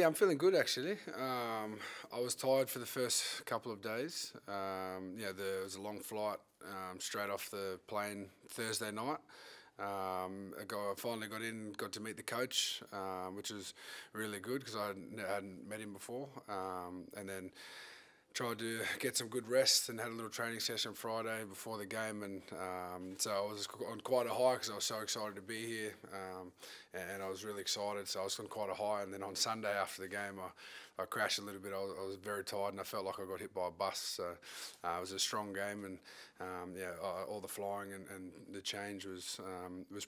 I'm feeling good actually. I was tired for the first couple of days. There was a long flight straight off the plane Thursday night. I finally got in, got to meet the coach, which was really good because I hadn't met him before. And then tried to get some good rest and had a little training session Friday before the game, and so I was on quite a high because I was so excited to be here, and I was really excited, so I was on quite a high. And then on Sunday after the game I crashed a little bit. I was very tired and I felt like I got hit by a bus, so it was a strong game, and all the flying and the change was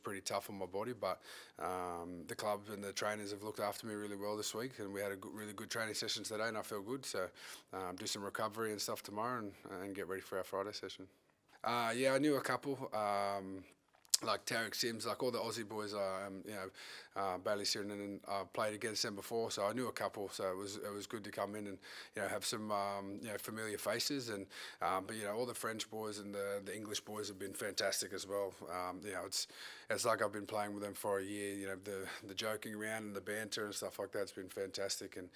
pretty tough on my body, but the club and the trainers have looked after me really well this week, and we had really good training sessions today and I feel good, so do some recovery and stuff tomorrow and get ready for our Friday session. I knew a couple, like Tarek Sims, like all the Aussie boys. Bailey Sirenin, I played against them before, so I knew a couple. So it was good to come in and have some familiar faces, and but all the French boys and the English boys have been fantastic as well. It's like I've been playing with them for a year. The joking around and the banter and stuff like that's been fantastic, and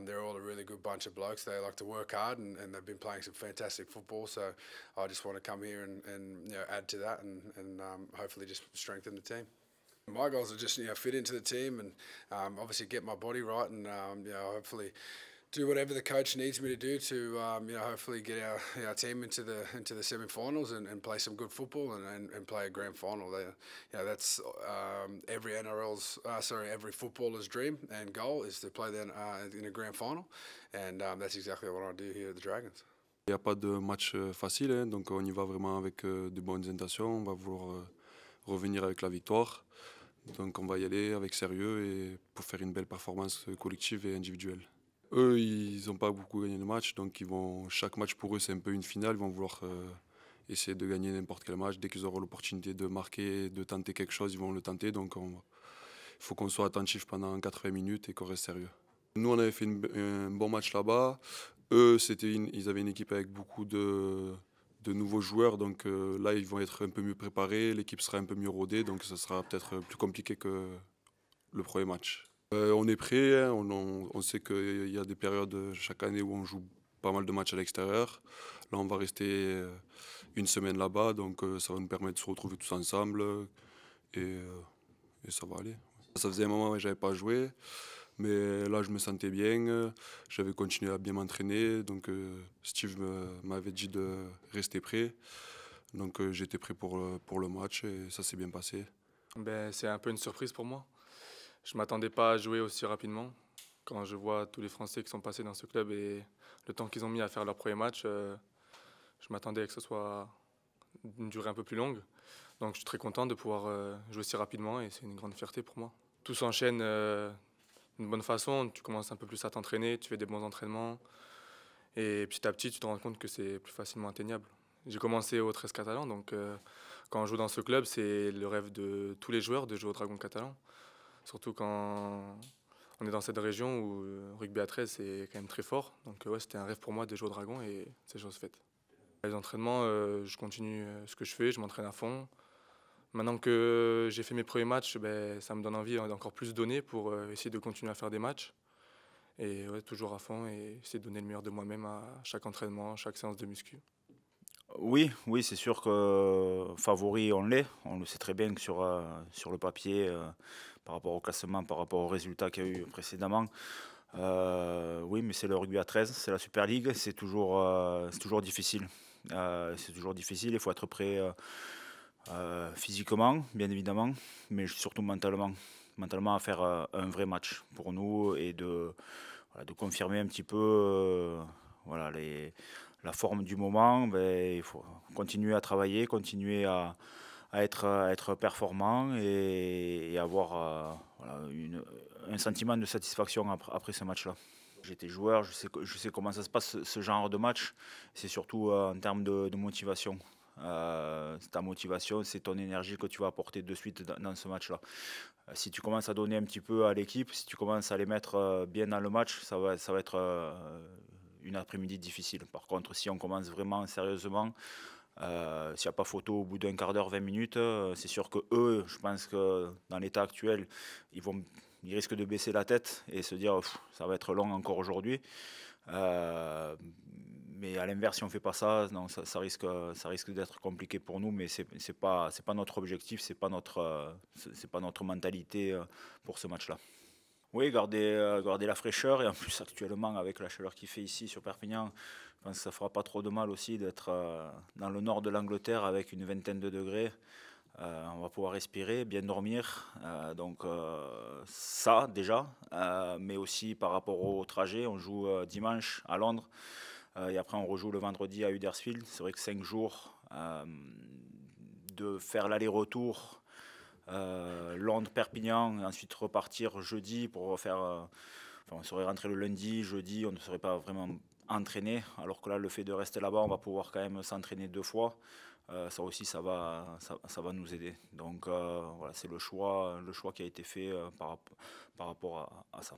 they're all a really good bunch of blokes. They like to work hard, and they've been playing some fantastic football. So I just want to come here and add to that and hopefully just strengthen the team. My goals are just fit into the team and obviously get my body right, and hopefully do whatever the coach needs me to do to hopefully get our team into the semi-finals and play some good football and play a grand final. That's every footballer's dream and goal is to play then in a grand final, and that's exactly what I do here at the Dragons. Il n'y a pas de match facile, hein, donc on y va vraiment avec de bonnes intentions. On va vouloir revenir avec la victoire. Donc on va y aller avec sérieux et pour faire une belle performance collective et individuelle. Eux, ils n'ont pas beaucoup gagné de match, donc chaque match pour eux c'est un peu une finale. Ils vont vouloir essayer de gagner n'importe quel match. Dès qu'ils auront l'opportunité de marquer, de tenter quelque chose, ils vont le tenter. Donc il faut qu'on soit attentif pendant 80 minutes et qu'on reste sérieux. Nous, on avait fait un bon match là-bas. Eux, ils avaient une équipe avec beaucoup de nouveaux joueurs, donc là ils vont être un peu mieux préparés, l'équipe sera un peu mieux rodée, donc ça sera peut-être plus compliqué que le premier match. On est prêt, hein, on sait qu'il y a des périodes chaque année où on joue pas mal de matchs à l'extérieur. Là on va rester une semaine là-bas, donc ça va nous permettre de se retrouver tous ensemble et ça va aller. Ça faisait un moment que je n'avais pas joué. Mais là, je me sentais bien, j'avais continué à bien m'entraîner, donc Steve m'avait dit de rester prêt. Donc j'étais prêt pour le match et ça s'est bien passé. C'est un peu une surprise pour moi. Je ne m'attendais pas à jouer aussi rapidement. Quand je vois tous les Français qui sont passés dans ce club et le temps qu'ils ont mis à faire leur premier match, je m'attendais à que ce soit une durée un peu plus longue. Donc je suis très content de pouvoir jouer si rapidement et c'est une grande fierté pour moi. Tout s'enchaîne d'une bonne façon, tu commences un peu plus à t'entraîner, tu fais des bons entraînements et petit à petit tu te rends compte que c'est plus facilement atteignable. J'ai commencé au 13 catalan, donc quand on joue dans ce club, c'est le rêve de tous les joueurs de jouer au Dragon catalan. Surtout quand on est dans cette région où le rugby à 13 c'est quand même très fort. Donc c'était un rêve pour moi de jouer au Dragon et c'est chose faite. Les entraînements, je continue ce que je fais, je m'entraîne à fond. Maintenant que j'ai fait mes premiers matchs, ça me donne envie d'encore plus donner pour essayer de continuer à faire des matchs. Et toujours à fond et essayer de donner le meilleur de moi-même à chaque entraînement, chaque séance de muscu. Oui, c'est sûr que favori on le sait très bien que sur le papier, par rapport au classement, par rapport aux résultats qu'il y a eu précédemment. Oui, mais c'est le rugby à 13, c'est la Super League, c'est toujours difficile. C'est toujours difficile, il faut être prêt physiquement, bien évidemment, mais surtout mentalement à faire un vrai match pour nous et de confirmer un petit peu la forme du moment. Il faut continuer à travailler, continuer à être performant et avoir un sentiment de satisfaction après ce match-là. J'étais joueur, je sais comment ça se passe ce genre de match, c'est surtout en termes de motivation. C'est ta motivation, c'est ton énergie que tu vas apporter de suite dans ce match-là. Si tu commences à donner un petit peu à l'équipe, si tu commences à les mettre bien dans le match, ça va être une après-midi difficile. Par contre, si on commence vraiment sérieusement, s'il n'y a pas photo au bout d'un quart d'heure, 20 minutes, c'est sûr que eux, je pense que dans l'état actuel, ils vont il risque de baisser la tête et se dire ça va être long encore aujourd'hui. Mais à l'inverse, si on ne fait pas ça, non, ça risque d'être compliqué pour nous, mais c'est pas notre objectif, c'est pas notre mentalité pour ce match-là. Oui, garder la fraîcheur, et en plus actuellement avec la chaleur qu'il fait ici sur Perpignan, je pense que ça fera pas trop de mal aussi d'être dans le nord de l'Angleterre avec une vingtaine de degrés. On va pouvoir respirer, bien dormir, donc ça déjà, mais aussi par rapport au trajet, on joue dimanche à Londres, et après on rejoue le vendredi à Huddersfield. C'est vrai que 5 jours de faire l'aller-retour Londres-Perpignan, et ensuite repartir jeudi pour faire... on serait rentré le lundi, jeudi, on ne serait pas vraiment entraîné, alors que là, le fait de rester là-bas, on va pouvoir quand même s'entraîner 2 fois. Ça aussi, ça va nous aider. Donc voilà, c'est le choix qui a été fait par rapport à ça.